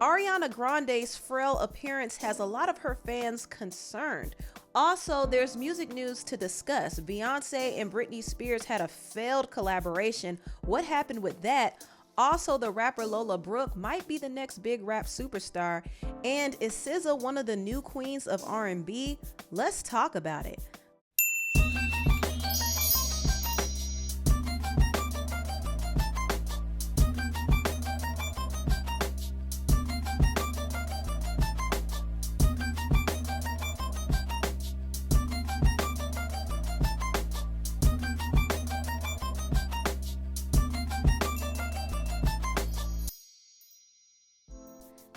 Ariana Grande's frail appearance has a lot of her fans concerned. Also, there's music news to discuss. Beyonce and Britney Spears had a failed collaboration. What happened with that? Also, the rapper Lola Brooke might be the next big rap superstar. And is SZA one of the new queens of R&B? Let's talk about it.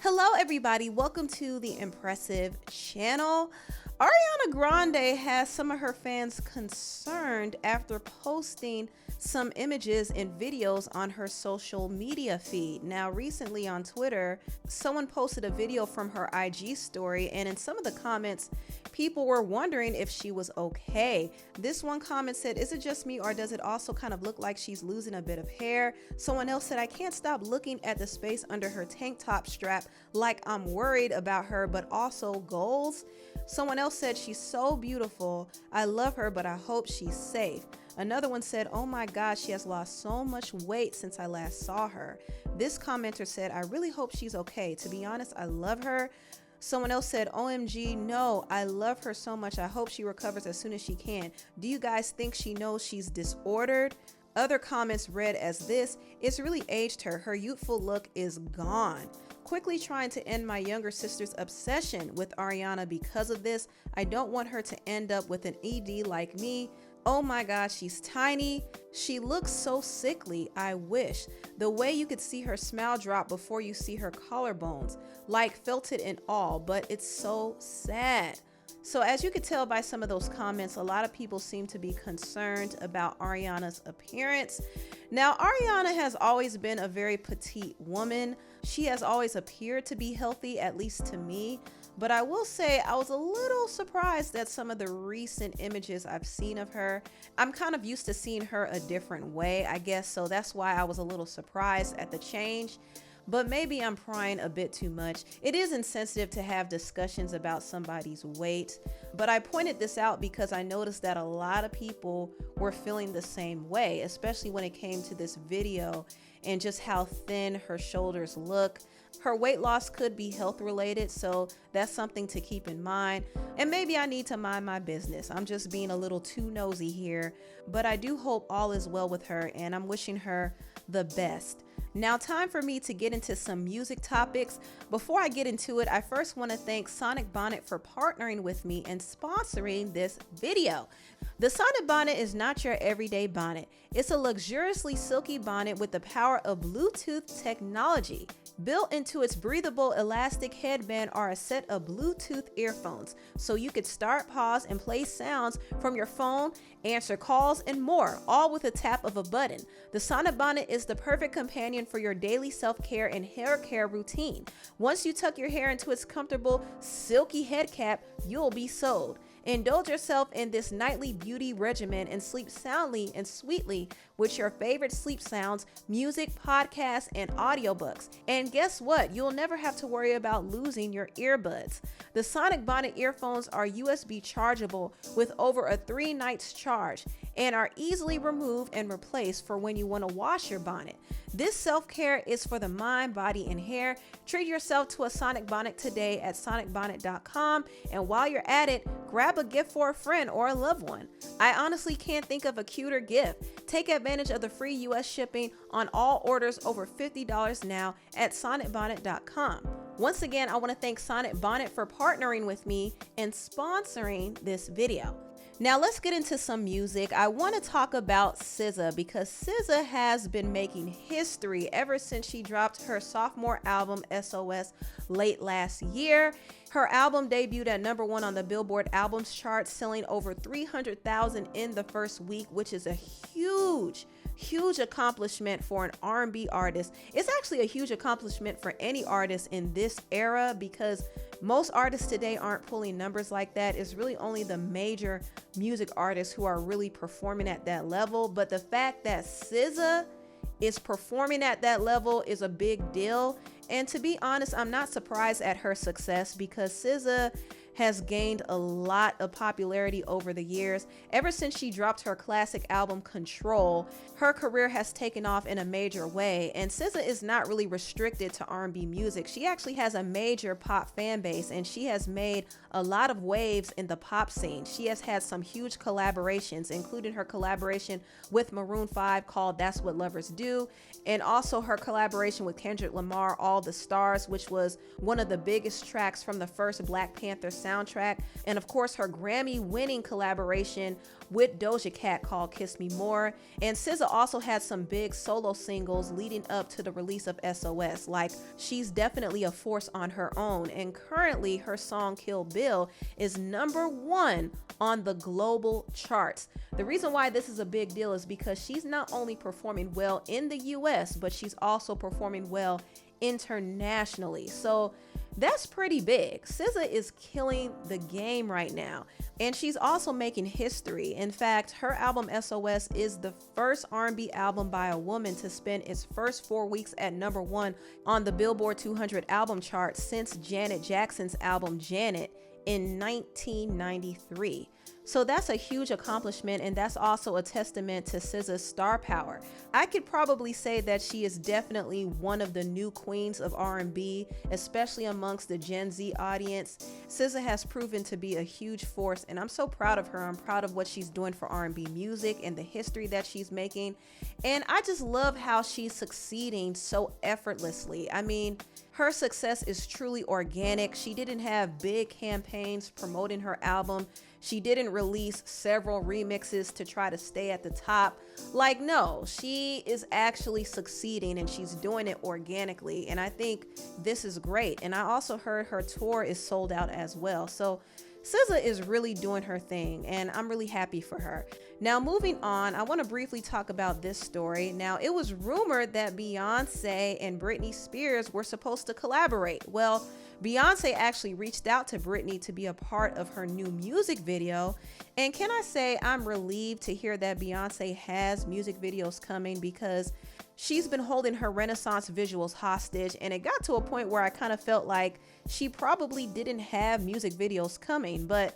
Hello everybody, welcome to the Empressive channel. Ariana Grande has some of her fans concerned after posting some images and videos on her social media feed. Now recently on Twitter, someone posted a video from her IG story, and in some of the comments, people were wondering if she was okay. This one comment said, "Is it just me, or does it also kind of look like she's losing a bit of hair?" Someone else said, "I can't stop looking at the space under her tank top strap like I'm worried about her, but also goals." Someone else said, "She's so beautiful. I love her, but I hope she's safe." Another one said, "Oh my God, she has lost so much weight since I last saw her." This commenter said, "I really hope she's okay. To be honest, I love her." Someone else said, "OMG, no, I love her so much. I hope she recovers as soon as she can. Do you guys think she knows she's disordered?" Other comments read as this: "It's really aged her. Her youthful look is gone. Quickly trying to end my younger sister's obsession with Ariana because of this. I don't want her to end up with an ED like me. Oh my God, she's tiny. She looks so sickly. I wish. The way you could see her smile drop before you see her collarbones, like felt it and all, but it's so sad." So as you could tell by some of those comments, a lot of people seem to be concerned about Ariana's appearance. Now, Ariana has always been a very petite woman. She has always appeared to be healthy, at least to me. But I will say I was a little surprised at some of the recent images I've seen of her. I'm kind of used to seeing her a different way, I guess, so that's why I was a little surprised at the change. But maybe I'm prying a bit too much. It is insensitive to have discussions about somebody's weight, but I pointed this out because I noticed that a lot of people were feeling the same way, especially when it came to this video and just how thin her shoulders look. Her weight loss could be health related, so that's something to keep in mind. And maybe I need to mind my business. I'm just being a little too nosy here, but I do hope all is well with her, and I'm wishing her the best. Now, time for me to get into some music topics. Before I get into it, I first want to thank Sonic Bonnet for partnering with me and sponsoring this video. The Sonic Bonnet is not your everyday bonnet. It's a luxuriously silky bonnet with the power of Bluetooth technology. Built into its breathable elastic headband are a set of Bluetooth earphones, so you could start, pause, and play sounds from your phone, answer calls, and more, all with a tap of a button. The Sonic Bonnet is the perfect companion for your daily self-care and hair care routine. Once you tuck your hair into its comfortable, silky head cap, you'll be sold. Indulge yourself in this nightly beauty regimen and sleep soundly and sweetly with your favorite sleep sounds, music, podcasts, and audiobooks. And guess what? You'll never have to worry about losing your earbuds. The Sonic Bonnet earphones are USB chargeable with over a 3 nights charge and are easily removed and replaced for when you want to wash your bonnet. This self-care is for the mind, body, and hair. Treat yourself to a Sonic Bonnet today at sonicbonnet.com, and while you're at it, grab a gift for a friend or a loved one. I honestly can't think of a cuter gift. Take advantage of the free US shipping on all orders over $50 now at sonicbonnet.com. Once again, I want to thank Sonic Bonnet for partnering with me and sponsoring this video. Now let's get into some music. I want to talk about SZA because SZA has been making history ever since she dropped her sophomore album SOS late last year. Her album debuted at #1 on the Billboard Albums chart, selling over 300,000 in the first week, which is a huge accomplishment for an R&B artist. It's actually a huge accomplishment for any artist in this era because most artists today aren't pulling numbers like that. It's really only the major music artists who are really performing at that level. But the fact that SZA is performing at that level is a big deal. And to be honest, I'm not surprised at her success because SZA has gained a lot of popularity over the years. Ever since she dropped her classic album Control, her career has taken off in a major way. And SZA is not really restricted to R&B music. She actually has a major pop fan base, and she has made a lot of waves in the pop scene. She has had some huge collaborations, including her collaboration with Maroon 5 called That's What Lovers Do, and also her collaboration with Kendrick Lamar, All the Stars, which was one of the biggest tracks from the first Black Panther soundtrack, and of course her Grammy-winning collaboration with Doja Cat called Kiss Me More. And SZA also had some big solo singles leading up to the release of SOS. Like, she's definitely a force on her own, and currently her song Kill Bill is #1 on the global charts. The reason why this is a big deal is because she's not only performing well in the US, but she's also performing well internationally. So that's pretty big. SZA is killing the game right now, and she's also making history. In fact, her album SOS is the first R&B album by a woman to spend its first 4 weeks at #1 on the Billboard 200 album chart since Janet Jackson's album Janet in 1993. So that's a huge accomplishment, and that's also a testament to SZA's star power. I could probably say that she is definitely one of the new queens of R&B, especially amongst the Gen Z audience. SZA has proven to be a huge force, and I'm so proud of her. I'm proud of what she's doing for R&B music and the history that she's making. And I just love how she's succeeding so effortlessly. I mean, her success is truly organic. She didn't have big campaigns promoting her album. She didn't release several remixes to try to stay at the top. Like, no, she is actually succeeding, and she's doing it organically. And I think this is great. And I also heard her tour is sold out as well. So SZA is really doing her thing, and I'm really happy for her. Now, moving on, I want to briefly talk about this story. Now, it was rumored that Beyonce and Britney Spears were supposed to collaborate. Well, Beyonce actually reached out to Britney to be a part of her new music video. And can I say I'm relieved to hear that Beyonce has music videos coming, because she's been holding her Renaissance visuals hostage, and it got to a point where I kind of felt like she probably didn't have music videos coming. But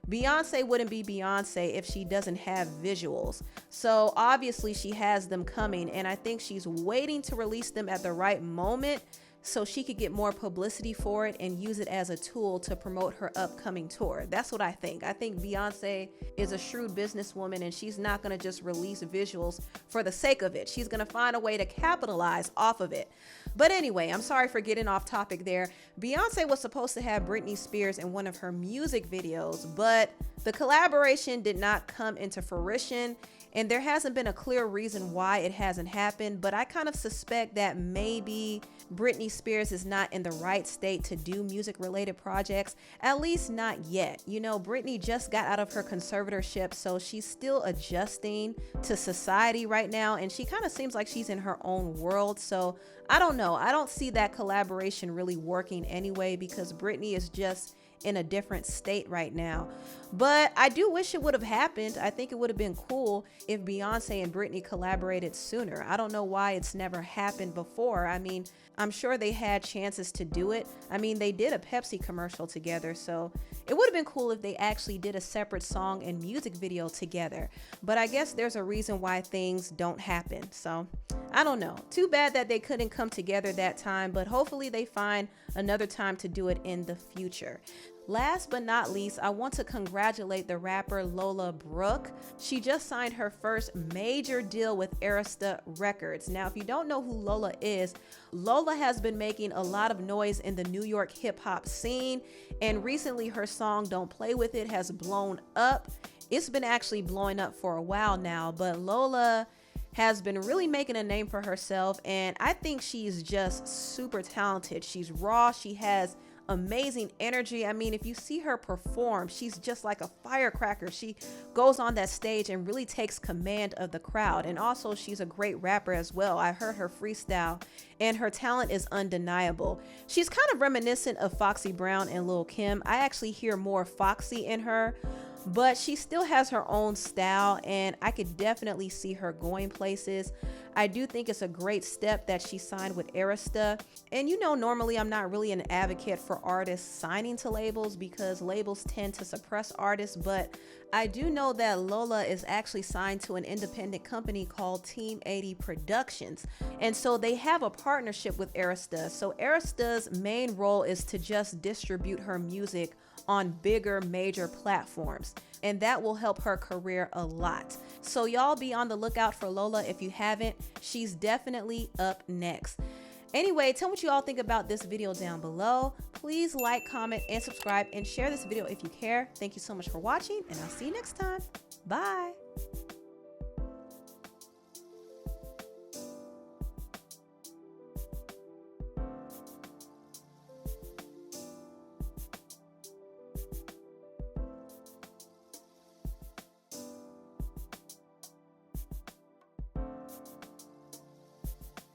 Beyonce wouldn't be Beyonce if she doesn't have visuals. So obviously she has them coming, and I think she's waiting to release them at the right moment so she could get more publicity for it and use it as a tool to promote her upcoming tour. That's what I think. I think Beyonce is a shrewd businesswoman, and she's not going to just release visuals for the sake of it. She's going to find a way to capitalize off of it. But anyway, I'm sorry for getting off topic there. Beyonce was supposed to have Britney Spears in one of her music videos, but the collaboration did not come into fruition, and there hasn't been a clear reason why it hasn't happened. But I kind of suspect that maybe Britney Spears is not in the right state to do music related projects, at least not yet. You know, Britney just got out of her conservatorship, so she's still adjusting to society right now, and she kind of seems like she's in her own world. So I don't know. I don't see that collaboration really working anyway, because Britney is just in a different state right now. But I do wish it would have happened. I think it would have been cool if Beyonce and Britney collaborated sooner. I don't know why it's never happened before. I mean, I'm sure they had chances to do it. I mean, they did a Pepsi commercial together, so it would have been cool if they actually did a separate song and music video together. But I guess there's a reason why things don't happen. So I don't know. Too bad that they couldn't come together that time, but hopefully they find another time to do it in the future. Last but not least, I want to congratulate the rapper Lola Brooke. She just signed her first major deal with Arista Records. Now, if you don't know who Lola is, Lola has been making a lot of noise in the New York hip hop scene, and recently her song Don't Play With It has blown up. It's been actually blowing up for a while now, but Lola has been really making a name for herself, and I think she's just super talented. She's raw. She has amazing energy. I mean, if you see her perform, she's just like a firecracker. She goes on that stage and really takes command of the crowd. And also, she's a great rapper as well. I heard her freestyle, and her talent is undeniable. She's kind of reminiscent of Foxy Brown and Lil' Kim. I actually hear more Foxy in her. but she still has her own style, and I could definitely see her going places. I do think it's a great step that she signed with Arista. And you know, normally I'm not really an advocate for artists signing to labels because labels tend to suppress artists, but I do know that Lola is actually signed to an independent company called Team 80 Productions. And so they have a partnership with Arista. So Arista's main role is to just distribute her music on bigger major platforms, and that will help her career a lot. So y'all be on the lookout for Lola if you haven't. She's definitely up next. Anyway, tell me what you all think about this video down below. Please like, comment, and subscribe, and share this video if you care. Thank you so much for watching, and I'll see you next time. Bye.